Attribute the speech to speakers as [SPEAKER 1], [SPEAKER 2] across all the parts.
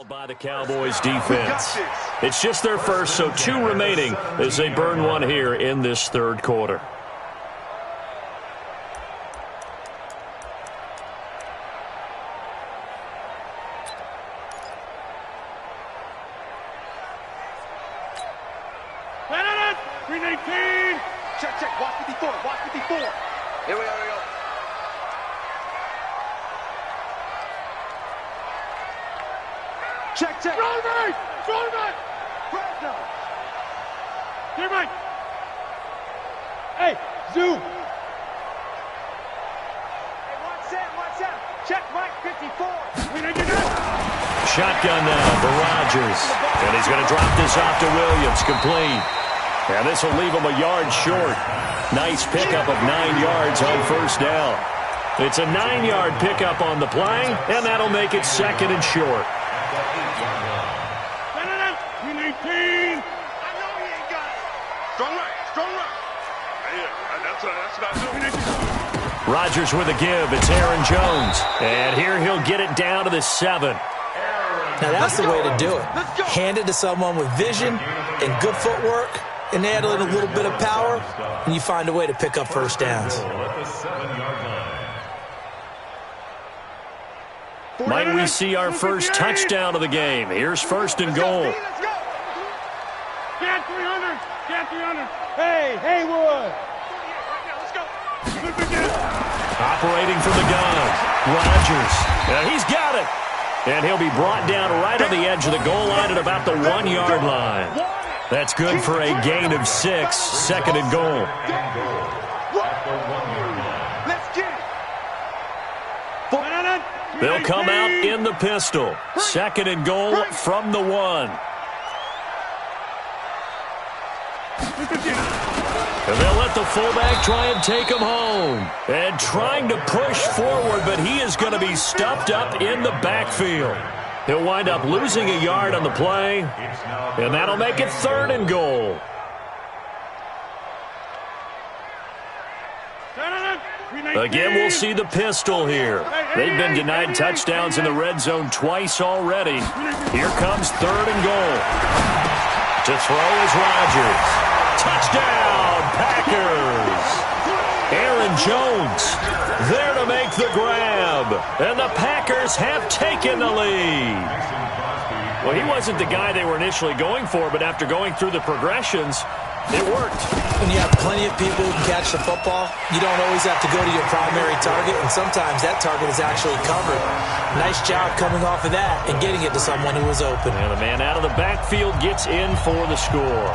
[SPEAKER 1] By the Cowboys defense. It's just their first, so 2 remaining as they burn one here in this third quarter.
[SPEAKER 2] Check. Watch 54. Here we go. Check. Roll right. Here, Mike. Hey, zoom. Hey, watch out. Check, Mike, 54.
[SPEAKER 1] Shotgun now for Rodgers. And he's going to drop this off to Williams, complete. And this will leave him a yard short. Nice pickup of 9 yards on first down. It's a 9-yard pickup on the play, and that'll make it second and short. Rodgers with a give. It's Aaron Jones. And here he'll get it down to the 7.
[SPEAKER 3] Now that's the way to do it. Hand it to someone with vision and good footwork, and add a little bit of power, and you find a way to pick up first downs.
[SPEAKER 1] Might we see our first touchdown of the game? Here's first and goal.
[SPEAKER 2] Get 300. Hey, Haywood.
[SPEAKER 1] Operating from the gun, Rodgers. He's got it. And he'll be brought down right on the edge of the goal line at about the 1-yard line. That's good for a gain of 6, second and goal. They'll come out in the pistol. Second and goal from the 1. And they'll let the fullback try and take him home. And trying to push forward, but he is going to be stuffed up in the backfield. He'll wind up losing a yard on the play, and that'll make it third and goal. Again, we'll see the pistol here. They've been denied touchdowns in the red zone twice already. Here comes third and goal. To throw is Rodgers. Touchdown, Packers! Aaron Jones there to make the grab. And the Packers have taken the lead. Well, he wasn't the guy they were initially going for, but after going through the progressions, it worked.
[SPEAKER 3] When you have plenty of people who can catch the football, you don't always have to go to your primary target, and sometimes that target is actually covered. Nice job coming off of that and getting it to someone who was open.
[SPEAKER 1] And the man out of the backfield gets in for the score.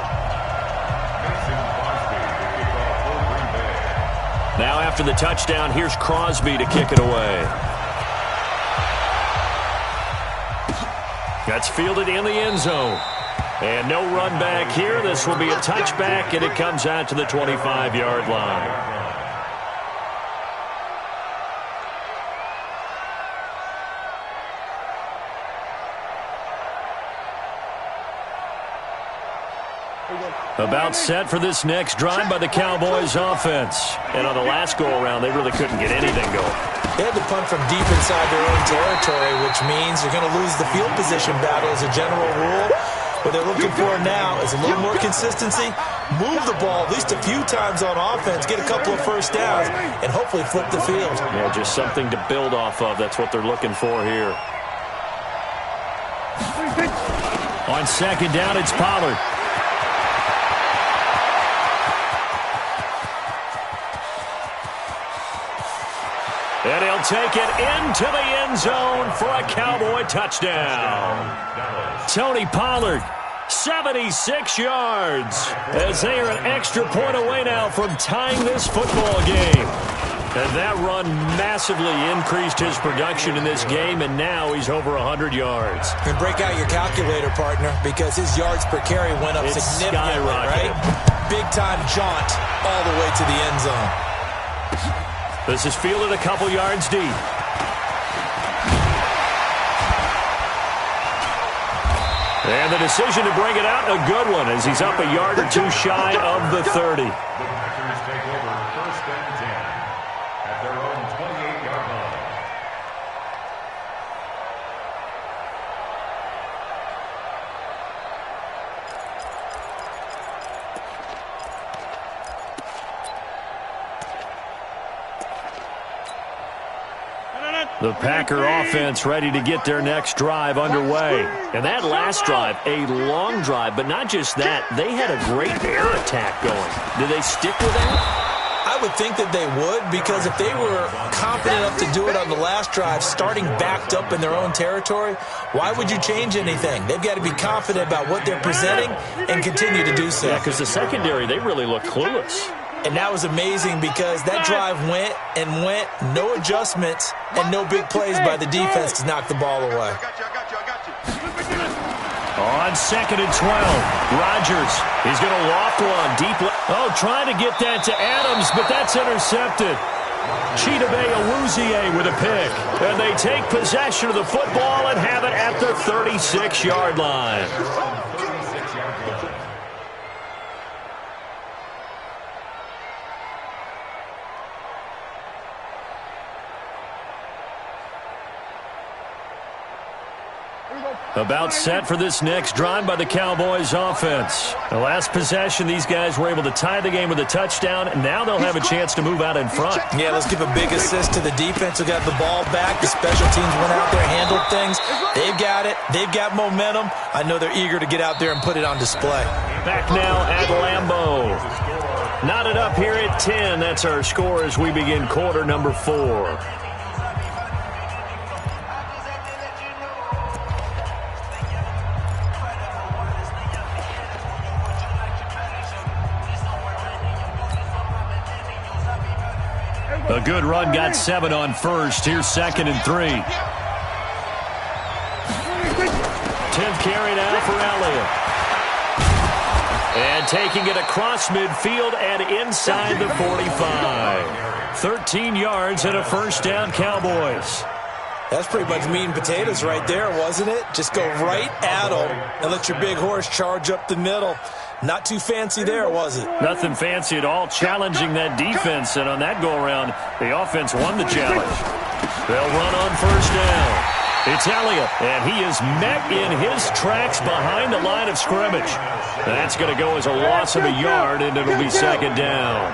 [SPEAKER 1] Now after the touchdown, here's Crosby to kick it away. That's fielded in the end zone. And no run back here. This will be a touchback, and it comes out to the 25-yard line. About set for this next drive by the Cowboys offense. And on the last go-around, they really couldn't get anything going.
[SPEAKER 3] They had to punt from deep inside their own territory, which means they're going to lose the field position battle as a general rule. What they're looking for now is a little more consistency, move the ball at least a few times on offense, get a couple of first downs, and hopefully flip the field.
[SPEAKER 1] Yeah, just something to build off of. That's what they're looking for here. On second down, it's Pollard. And he'll take it into the end zone for a Cowboy touchdown. Tony Pollard, 76 yards, as they are an extra point away now from tying this football game. And that run massively increased his production in this game, and now he's over 100 yards.
[SPEAKER 3] And break out your calculator, partner, because his yards per carry went up significantly, right? Big-time jaunt all the way to the end zone.
[SPEAKER 1] This is fielded a couple yards deep. And the decision to bring it out, a good one, as he's up a yard or two shy of the 30.
[SPEAKER 4] The Packers take over first and 10 at their own 28-yard line.
[SPEAKER 1] The Packer offense ready to get their next drive underway. And that last drive, a long drive, but not just that. They had a great air attack going. Do they stick with that?
[SPEAKER 3] I would think that they would, because if they were confident enough to do it on the last drive, starting backed up in their own territory, why would you change anything? They've got to be confident about what they're presenting and continue to do so.
[SPEAKER 1] Yeah, because the secondary, they really look clueless.
[SPEAKER 3] And that was amazing because that drive went and went, no adjustments, and no big plays by the defense to knock the ball away.
[SPEAKER 1] On 2nd and 12, Rodgers, he's going to loft one deep. Trying to get that to Adams, but that's intercepted. Chidobe Awuzie with a pick. And they take possession of the football and have it at the 36-yard line. About set for this next drive by the Cowboys offense. The last possession, these guys were able to tie the game with a touchdown, and now they'll have a chance to move out in front.
[SPEAKER 3] Yeah, let's give a big assist to the defense who got the ball back. The special teams went out there, handled things. They've got it. They've got momentum. I know they're eager to get out there and put it on display.
[SPEAKER 1] Back now at Lambeau. Knotted up here at 10. That's our score as we begin quarter number 4. A good run, got 7 on first. Here's 2nd and 3. 10th carry now for Elliott. And taking it across midfield and inside the 45. 13 yards and a first down, Cowboys.
[SPEAKER 3] That's pretty much meat and potatoes right there, wasn't it? Just go right at them and let your big horse charge up the middle. Not too fancy there, was it?
[SPEAKER 1] Nothing fancy at all, challenging that defense. And on that go-around, the offense won the challenge. They'll run on first down. It's Elliott, and he is met in his tracks behind the line of scrimmage. That's going to go as a loss of a yard, and it'll be 2nd down.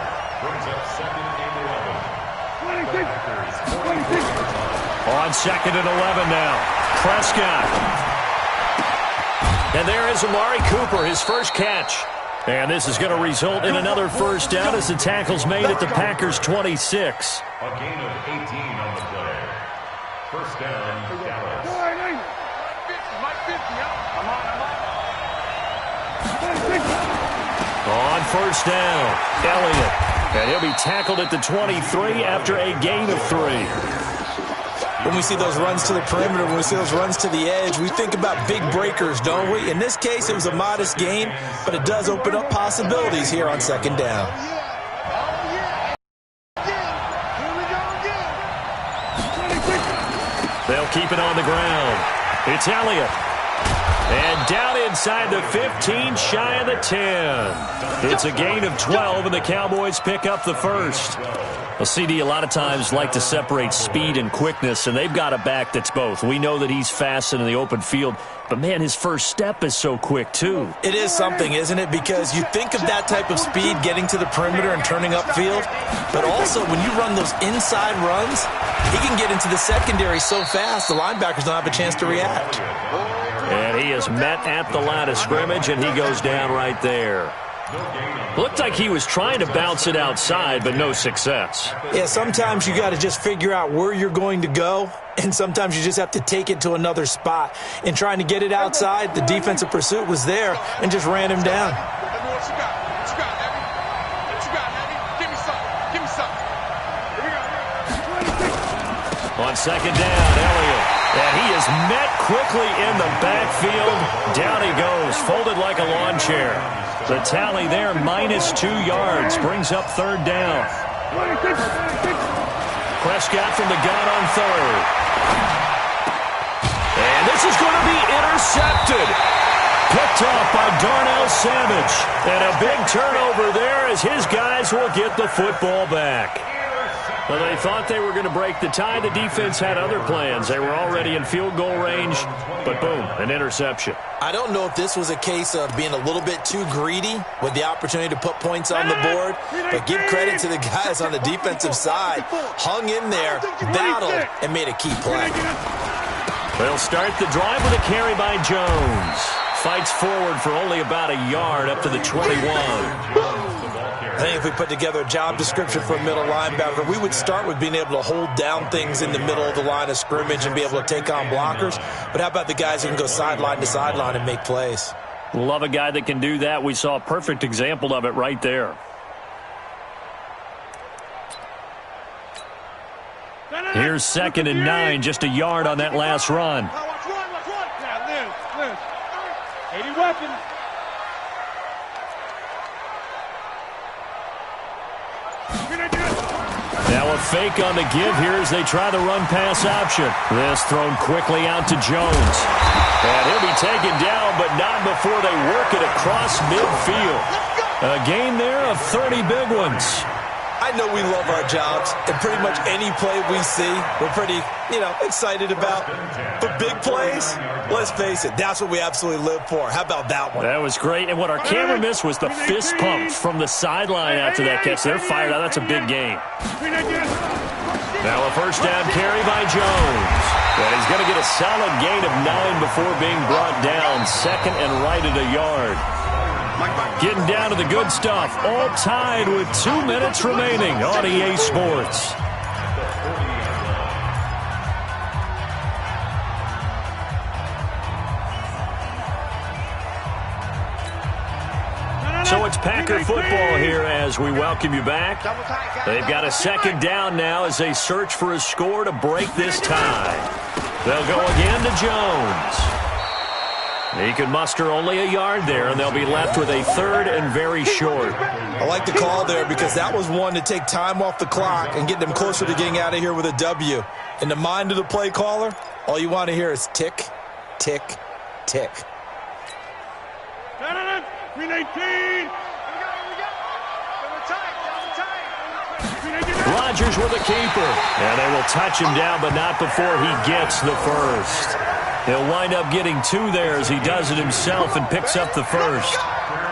[SPEAKER 1] On 2nd and 11 now. Prescott. And there is Amari Cooper, his first catch. And this is going to result in another first down as the tackle's made at the Packers' 26.
[SPEAKER 4] A gain of 18 on the play. First down, Dallas.
[SPEAKER 1] On first down, Elliott. And he'll be tackled at the 23 after a gain of 3.
[SPEAKER 3] When we see those runs to the perimeter, when we see those runs to the edge, we think about big breakers, don't we? In this case, it was a modest gain, but it does open up possibilities here on 2nd down.
[SPEAKER 1] They'll keep it on the ground. It's Elliott. And down inside the 15, shy of the 10. It's a gain of 12, and the Cowboys pick up the first. Well, CD, a lot of times like to separate speed and quickness, and they've got a back that's both. We know that he's fast in the open field, but, man, his first step is so quick, too.
[SPEAKER 3] It is something, isn't it? Because you think of that type of speed getting to the perimeter and turning upfield, but also when you run those inside runs, he can get into the secondary so fast the linebackers don't have a chance to react.
[SPEAKER 1] And he is met at the line of scrimmage, and he goes down right there. Looked like he was trying to bounce it outside, but no success.
[SPEAKER 3] Yeah, sometimes you got to just figure out where you're going to go, and sometimes you just have to take it to another spot. And trying to get it outside, the defensive pursuit was there and just ran him down.
[SPEAKER 1] On 2nd down, Elliott. And he is met quickly in the backfield. Down he goes, folded like a lawn chair. The tally there, -2 yards, brings up 3rd down. Prescott from the gun on 3rd. And this is going to be intercepted. Picked off by Darnell Savage. And a big turnover there as his guys will get the football back. Well, they thought they were going to break the tie. The defense had other plans. They were already in field goal range, but boom, an interception.
[SPEAKER 3] I don't know if this was a case of being a little bit too greedy with the opportunity to put points on the board, but give credit to the guys on the defensive side. Hung in there, battled, and made a key play.
[SPEAKER 1] They'll start the drive with a carry by Jones. Fights forward for only about a yard up to the 21.
[SPEAKER 3] I think if we put together a job description for a middle linebacker, we would start with being able to hold down things in the middle of the line of scrimmage and be able to take on blockers. But how about the guys who can go sideline to sideline and make plays?
[SPEAKER 1] Love a guy that can do that. We saw a perfect example of it right there. Here's 2nd and 9, just a yard on that last run.
[SPEAKER 2] Yeah, Liz. 80 weapons.
[SPEAKER 1] Now a fake on the give here as they try the run-pass option. This thrown quickly out to Jones. And he'll be taken down, but not before they work it across midfield. A gain there of 30 big ones.
[SPEAKER 3] I know we love our jobs, and pretty much any play we see, we're pretty, excited about. But big plays, let's face it, that's what we absolutely live for. How about that one?
[SPEAKER 1] That was great, and what our camera missed was the fist pumps from the sideline after that catch. They're fired out. That's a big game. Now a first down carry by Jones. And he's going to get a solid gain of 9 before being brought down. 2nd and right at a yard. Getting down to the good stuff. All tied with 2 minutes remaining on EA Sports. So it's Packer football here as we welcome you back. They've got a 2nd down now as they search for a score to break this tie. They'll go again to Jones. He can muster only a yard there, and they'll be left with a 3rd and very short.
[SPEAKER 3] I like the call there because that was one to take time off the clock and get them closer to getting out of here with a W. In the mind of the play caller, all you want to hear is tick, tick, tick.
[SPEAKER 2] 319.
[SPEAKER 1] Rodgers with a keeper. And they will touch him down, but not before he gets the first. He'll wind up getting 2 there as he does it himself and picks up the first.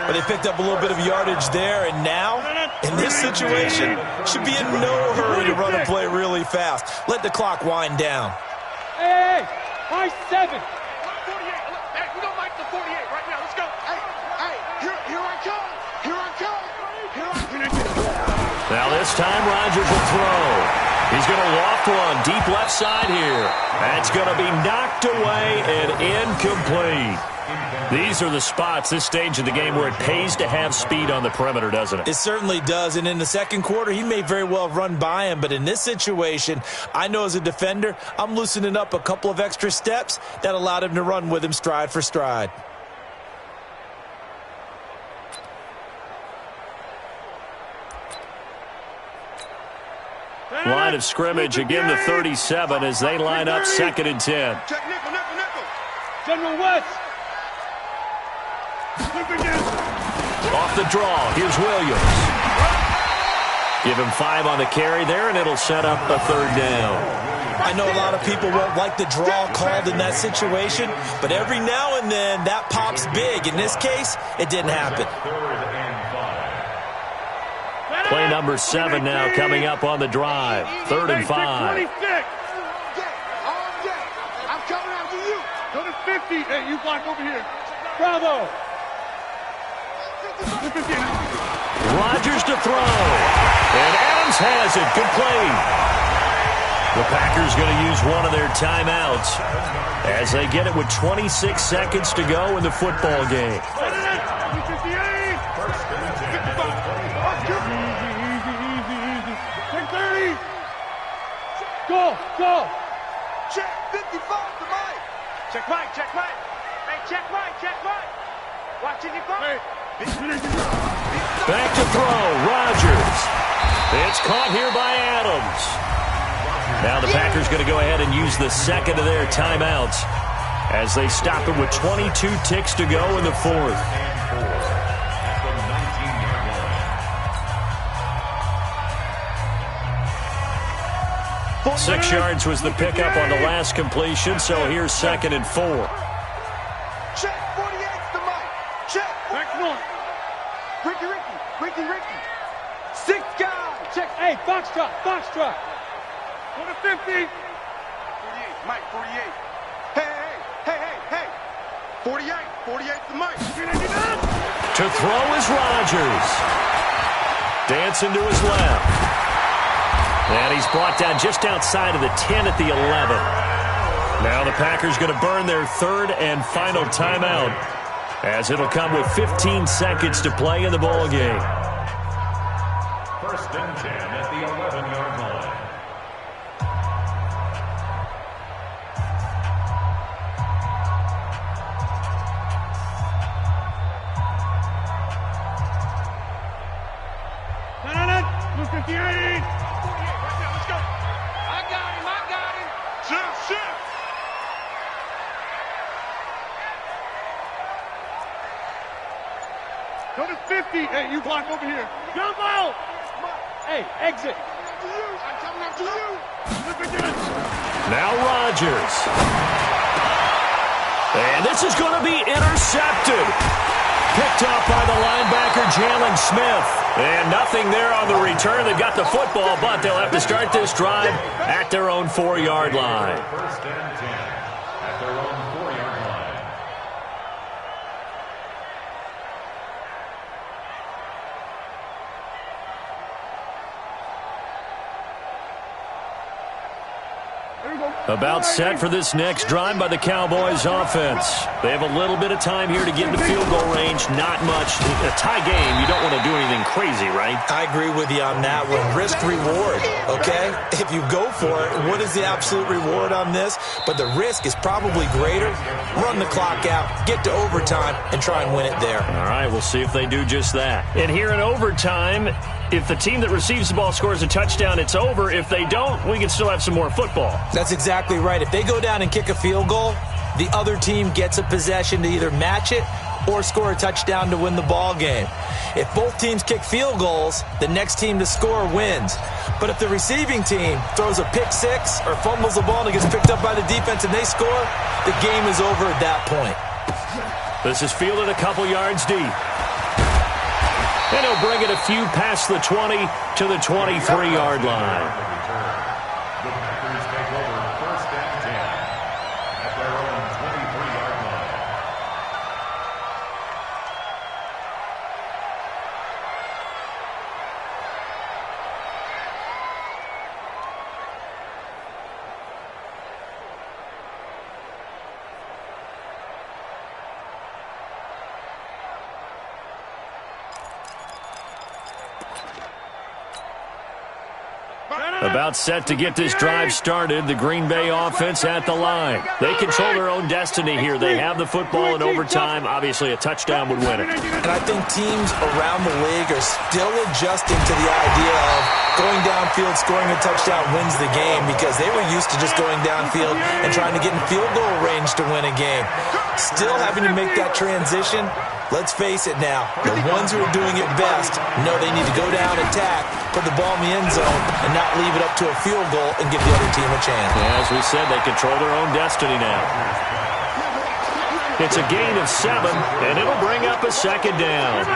[SPEAKER 3] But they picked up a little bit of yardage there, and now, in this situation, should be in no hurry to run a play really fast. Let the clock wind down.
[SPEAKER 2] Hey, high 7. 48. Hey, we don't like the 48 right now. Let's go. Hey, here I come. Here I come.
[SPEAKER 1] Now this time, Rodgers will throw. He's going to loft one deep left side here. That's going to be knocked away and incomplete. These are the spots, this stage of the game, where it pays to have speed on the perimeter, doesn't it?
[SPEAKER 3] It certainly does, and in the second quarter, he may very well have run by him, but in this situation, I know as a defender, I'm loosening up a couple of extra steps that allowed him to run with him stride for stride.
[SPEAKER 1] Line of scrimmage, again the 37 as they line up 2nd and 10.
[SPEAKER 2] Check nickel. General West.
[SPEAKER 1] Off the draw, here's Williams. Give him 5 on the carry there, and it'll set up a 3rd down.
[SPEAKER 3] I know a lot of people won't like the draw called in that situation, but every now and then that pops big. In this case, it didn't happen.
[SPEAKER 1] Play number 7 now coming up on the drive. 3rd and 5.
[SPEAKER 2] 26. I'm coming after you. Go to 50. Hey, you block over here. Bravo.
[SPEAKER 1] Rodgers to throw. And Adams has it. Complete. The Packers going to use one of their timeouts as they get it with 26 seconds to go in the football game.
[SPEAKER 2] Go. Check 55 to Mike. Check right. Hey, check right. Watching your phone.
[SPEAKER 1] Back to throw. Rodgers. It's caught here by Adams. Now the Packers going to go ahead and use the 2nd of their timeouts as they stop it with 22 ticks to go in the 4th. 6 yards was the pickup on the last completion, so here's 2nd and 4.
[SPEAKER 2] Check north. Ricky. 6 guys. Check. Hey, Foxtrot. Go to 50. 48, Mike, 48. Hey. 48 to Mike.
[SPEAKER 1] To throw is Rodgers. Dancing to his left. And he's brought down just outside of the 10 at the 11. Now the Packers going to burn their third and final timeout, as it'll come with 15 seconds to play in the ball game.
[SPEAKER 4] First and 10 at the 11-yard line.
[SPEAKER 2] No. 58. 48 right now. Let's go. I got him. Shift. Go to 50. Hey, you block over here. Jumbo! Hey, exit. I'm coming up to you. Look again.
[SPEAKER 1] Now Rodgers. And this is going to be intercepted. Picked off by the linebacker, Jalen Smith. And nothing there on the return. They've got the football, but they'll have to start this drive at their own 4-yard line.
[SPEAKER 4] First and 10 at their own 4-yard line.
[SPEAKER 1] About set for this next drive by the Cowboys offense. They have a little bit of time here to get into field goal range. Not much. A tie game, you don't want to do anything crazy, right?
[SPEAKER 3] I agree with you on that one. Risk-reward, okay? If you go for it, what is the absolute reward on this? But the risk is probably greater. Run the clock out, get to overtime, and try and win it there.
[SPEAKER 1] All right, we'll see if they do just that. And here in overtime, if the team that receives the ball scores a touchdown, it's over. If they don't, we can still have some more football.
[SPEAKER 3] That's exactly right. If they go down and kick a field goal, the other team gets a possession to either match it or score a touchdown to win the ball game. If both teams kick field goals, the next team to score wins. But if the receiving team throws a pick six or fumbles the ball and it gets picked up by the defense and they score, the game is over at that point.
[SPEAKER 1] This is fielded a couple yards deep. And he'll bring it a few past the 20 to the 23-yard line.
[SPEAKER 4] The Packers take over first and 10 at their own 23-yard line.
[SPEAKER 1] About set to get this drive started, the Green Bay offense at the line. They control their own destiny here. They have the football in overtime. Obviously, a touchdown would win it.
[SPEAKER 3] And I think teams around the league are still adjusting to the idea of going downfield, scoring a touchdown wins the game, because they were used to just going downfield and trying to get in field goal range to win a game. Still having to make that transition. Let's face it now, the ones who are doing it best know they need to go down, attack, put the ball in the end zone, and not leave it up to a field goal and give the other team a chance.
[SPEAKER 1] Yeah, as we said, they control their own destiny now. It's a gain of 7, and it'll bring up a second down.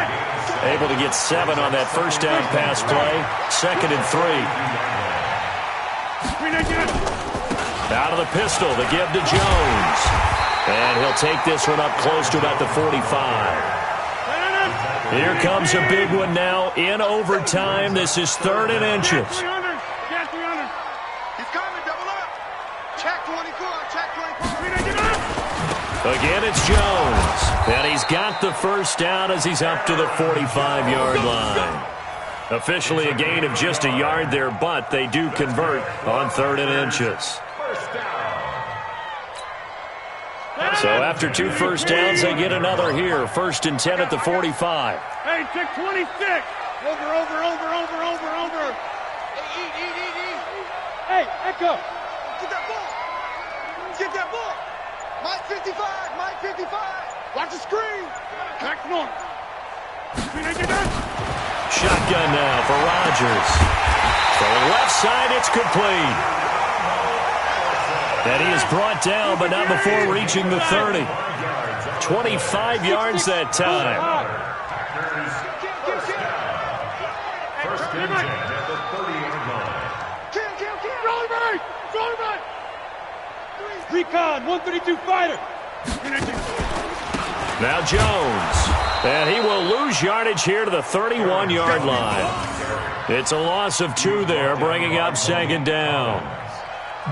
[SPEAKER 1] Able to get 7 on that first down pass play. 2nd and 3. Out of the pistol, the give to Jones. And he'll take this one up close to about the 45. Here comes a big one now in overtime. This is 3rd and inches.
[SPEAKER 2] He's coming, double up. Check 24, check 24.
[SPEAKER 1] Again, it's Jones. And he's got the first down as he's up to the 45-yard line. Officially a gain of just a yard there, but they do convert on 3rd and inches. So after 2 first downs, they get another here. 1st and 10 at the 45.
[SPEAKER 2] Hey, check 26. Over. Hey, eat. Hey, Echo. Get that ball. Mike 55. Watch the screen. Back north.
[SPEAKER 1] Shotgun now for Rodgers. From the left side, it's complete. And he is brought down, but not before reaching the 30. 25 yards that time.
[SPEAKER 4] Packers, first down. First and 10 at the 30-yard line.
[SPEAKER 2] Recon, 132 fighter.
[SPEAKER 1] Now Jones. And he will lose yardage here to the 31-yard line. It's a loss of 2 there, bringing up second down.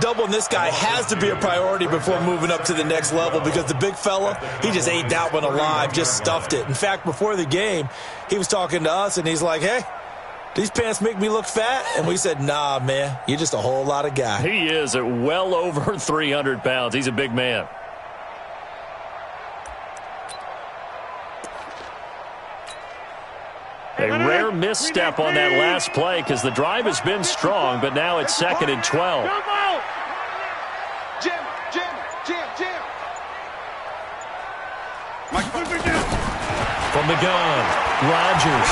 [SPEAKER 3] Doubling this guy has to be a priority before moving up to the next level because the big fella, he just ate that one alive, just stuffed it. In fact, before the game, he was talking to us, and he's like, hey, these pants make me look fat? And we said, nah, man, you're just a whole lot of guy.
[SPEAKER 1] He is at well over 300 pounds. He's a big man. A rare misstep on that last play because the drive has been strong, but now it's second and 12.
[SPEAKER 2] Jim.
[SPEAKER 1] From the gun, Rodgers.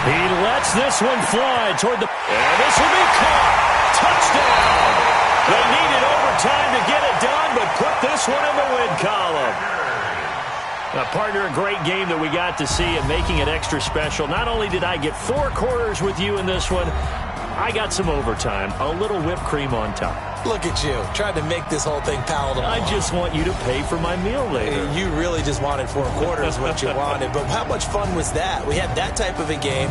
[SPEAKER 1] He lets this one fly toward the... And this will be caught. Touchdown. They needed overtime to get it done, but put this one in the win column. Partner, a great game that we got to see and making it extra special. Not only did I get 4 quarters with you in this one, I got some overtime, a little whipped cream on top.
[SPEAKER 3] Look at you, trying to make this whole thing palatable.
[SPEAKER 1] I just want you to pay for my meal later.
[SPEAKER 3] You really just wanted 4 quarters what you wanted, but how much fun was that? We had that type of a game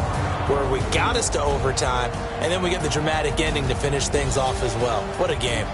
[SPEAKER 3] where we got us to overtime, and then we get the dramatic ending to finish things off as well. What a game.